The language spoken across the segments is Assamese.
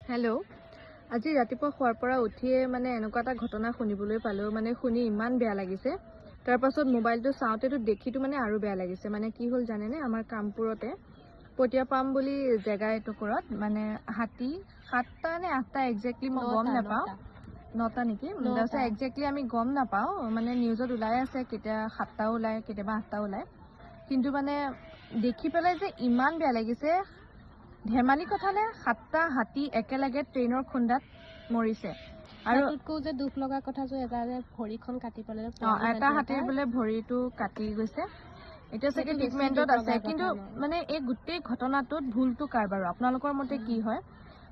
হেল্ল', আজি ৰাতিপুৱা খোৱাৰ পৰা উঠিয়ে মানে এনেকুৱা এটা ঘটনা শুনিবলৈ পালোঁ, মানে শুনি ইমান বেয়া লাগিছে। তাৰ পাছত মোবাইলটো চাওঁতেতো দেখিতো মানে আৰু বেয়া লাগিছে। মানে কি হ'ল জানেনে, আমাৰ কামপুৰতে পটিয়াপাম বুলি জেগা এটুকুৰত মানে হাতী 7টা নে 8টা একজেক্টলি মই গম নাপাওঁ, 9টা নেকি, তাৰপিছত একজেক্টলি আমি গম নাপাওঁ, মানে নিউজত ওলাই আছে কেতিয়া 7টাও ওলায় কেতিয়াবা 8টাও ওলায়, কিন্তু মানে দেখি পেলাই যে ইমান বেয়া লাগিছে। ধেমালি কথা নে, 7টা হাতী একেলগে ট্ৰেইনৰ খুন্দাত মৰিছে। আৰু যে দুখ লগা কথা যে এটা যে ভৰিখন কাটি পেলালে, এটা হাতীৰ বোলে ভৰিটো কাটি গৈছে, এতিয়া চাগে ট্ৰিটমেণ্টত আছে। কিন্তু মানে এই গোটেই ঘটনাটোত ভুলটো কাৰ বাৰু, আপোনালোকৰ মতে কি হয়?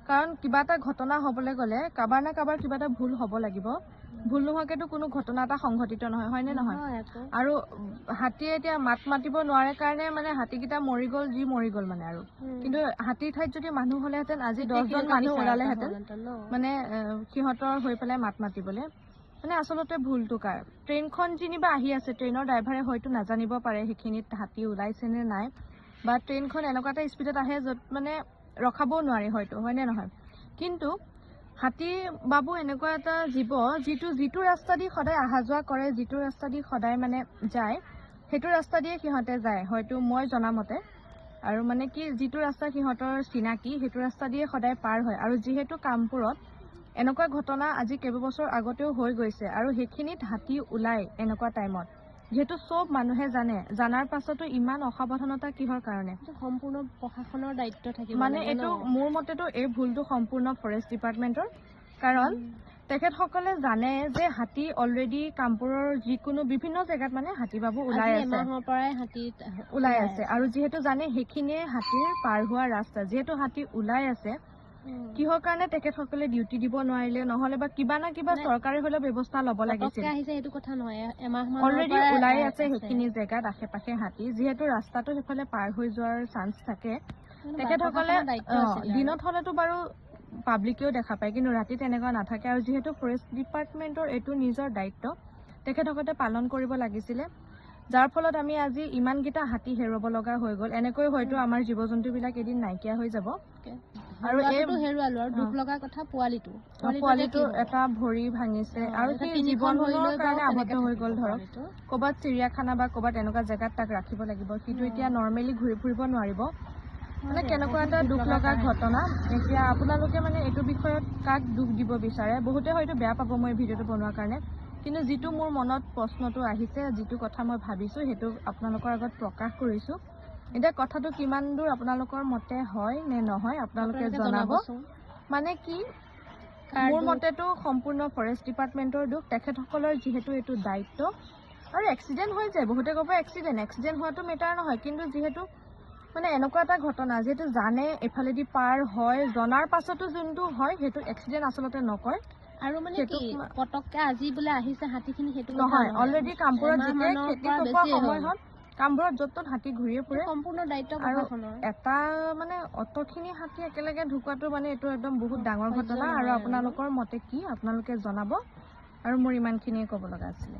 কাৰণ কিবা এটা ঘটনা হ'বলৈ গ'লে কাৰোবাৰ না কাৰোবাৰ কিবা এটা ভুল হ'ব লাগিব। ভুল নোহোৱাকেতো কোনো ঘটনা এটা সংঘটিত নহয়, হয়নে নহয়? আৰু হাতীয়ে এতিয়া মাত মাতিব নোৱাৰে কাৰণে মানে হাতীকেইটা মৰি গ'ল, যি মৰি গ'ল মানে। আৰু কিন্তু হাতীৰ ঠাইত যদি মানুহ হ'লেহেঁতেন আজি 10জন মানুহ ওলালেহেঁতেন মানে সিহঁতৰ হৈ পেলাই মাত মাতিবলৈ। মানে আচলতে ভুলটো কাৰ? ট্ৰেইনখন যেনিবা আহি আছে, ট্ৰেইনৰ ড্ৰাইভাৰে হয়তো নাজানিব পাৰে সেইখিনিত হাতী ওলাইছে নে নাই, বা ট্ৰেইনখন এনেকুৱা এটা স্পীডত আহে য'ত মানে ৰখাবও নোৱাৰি হয়তো, হয়নে নহয়? কিন্তু হাতী বাবু এনেকুৱা এটা জীৱ যিটো ৰাস্তা দি সদায় অহা যোৱা কৰে, যিটো ৰাস্তা দি সদায় মানে যায়, সেইটো ৰাস্তা দিয়ে সিহঁতে যায় হয়তো মই জনামতে। আৰু মানে কি, যিটো ৰাস্তা সিহঁতৰ চিনাকি সেইটো ৰাস্তা দিয়ে সদায় পাৰ হয়। আৰু যিহেতু কামপুৰত এনেকুৱা ঘটনা আজি কেইবাবছৰ আগতেও হৈ গৈছে, আৰু সেইখিনিত হাতী ওলাই এনেকুৱা টাইমত, যিহেতু চব মানুহে জানে, জানাৰ পাছতো ইমান অসাৱধানতা কিহৰ কাৰণে? সম্পূৰ্ণ প্ৰশাসনৰ দায়িত্ব থাকিব মানে এইটো মোৰ মতেতো এই ভুলটো সম্পূৰ্ণ ফৰেষ্ট ডিপাৰ্টমেণ্টৰ। কাৰণ তেখেতসকলে জানে যে হাতী অলৰেডি কামপুৰৰ যিকোনো বিভিন্ন জেগাত মানে হাতী বাবু ওলাই আছে, আৰু যিহেতু জানে সেইখিনিয়ে হাতীৰ পাৰ হোৱা ৰাস্তা, যিহেতু হাতী ওলাই আছে, কিহৰ কাৰণে তেখেতসকলে ডিউটি দিব নোৱাৰিলে? নহলে বা কিবা না কিবা চৰকাৰে হলেও ব্যৱস্থা ল'ব লাগিছিল। অলৰেডি ওলাই আছে সেইখিনি জেগাত আশে পাশে হাতী, যিহেতু ৰাস্তাটো সেইফালে পাৰ হৈ যোৱাৰ চান্স থাকে। তেখেতসকলে দিনত হলেতো বাৰু পাব্লিকেও দেখা পায়, কিন্তু ৰাতি তেনেকুৱা নাথাকে। আৰু যিহেতু ফৰেষ্ট ডিপাৰ্টমেণ্টৰ এইটো নিজৰ দায়িত্ব, তেখেতসকলে পালন কৰিব লাগিছিলে। যাৰ ফলত আমি আজি ইমানকেইটা হাতী হেৰুৱাব লগা হৈ গ'ল। এনেকৈ হয়তো আমাৰ জীৱ জন্তুবিলাক এদিন নাইকিয়া হৈ যাব। আৰু দুখ লগা কথা পোৱালিটো এটা ভৰি ভাঙিছে, আৰু কি জীৱনৰ কাৰণে আবদ্ধ হৈ গ'ল। ধৰক ক'ৰবাত চিৰিয়াখানা বা ক'ৰবাত এনেকুৱা জেগাত তাক ৰাখিব লাগিব, সিটো এতিয়া নৰ্মেলি ঘূৰি ফুৰিব নোৱাৰিব। মানে কেনেকুৱা এটা দুখ লগা ঘটনা। এতিয়া আপোনালোকে মানে এইটো বিষয়ত কাক দুখ দিব বিচাৰে? বহুতে হয়তো বেয়া পাব মই ভিডিঅ'টো বনোৱাৰ কাৰণে, কিন্তু যিটো মোৰ মনত প্ৰশ্নটো আহিছে, যিটো কথা মই ভাবিছোঁ, সেইটো আপোনালোকৰ আগত প্ৰকাশ কৰিছোঁ। এতিয়া কথাটো কিমান দূৰ আপোনালোকৰ মতে হয় নে নহয় আপোনালোকে জনাব। মানে কি, মোৰ মতেতো সম্পূৰ্ণ ফৰেষ্ট ডিপাৰ্টমেণ্টৰ দুখ। তেখেতসকলৰ যিহেতু এইটো দায়িত্ব, আৰু এক্সিডেণ্ট হৈ যায়, বহুতে ক'ব এক্সিডেণ্ট হোৱাটো মেটাৰ নহয়, কিন্তু যিহেতু মানে এনেকুৱা এটা ঘটনা, যিহেতু জানে এফালেদি পাৰ হয়, জনাৰ পাছতো যোনটো হয় সেইটো এক্সিডেণ্ট আচলতে নকয়। আৰু মানে কি পটককে আজি বোলে আহিছে হাতীখিনি, সেইটো নহয়। অলৰেডি কামপুৰত যেতিয়া খেতি চপোৱা সময়ত কামপুৰত য'ত ত'ত হাতী ঘূৰিয়ে ফুৰে, সম্পূৰ্ণ দায়িত্ব আৰু এটা মানে অতখিনি হাতী একেলগে ঢুকুৱাটো মানে এইটো একদম বহুত ডাঙৰ ঘটনা। আৰু আপোনালোকৰ মতে কি আপোনালোকে জনাব, আৰু মোৰ ইমানখিনিয়ে ক'ব লগা আছিলে।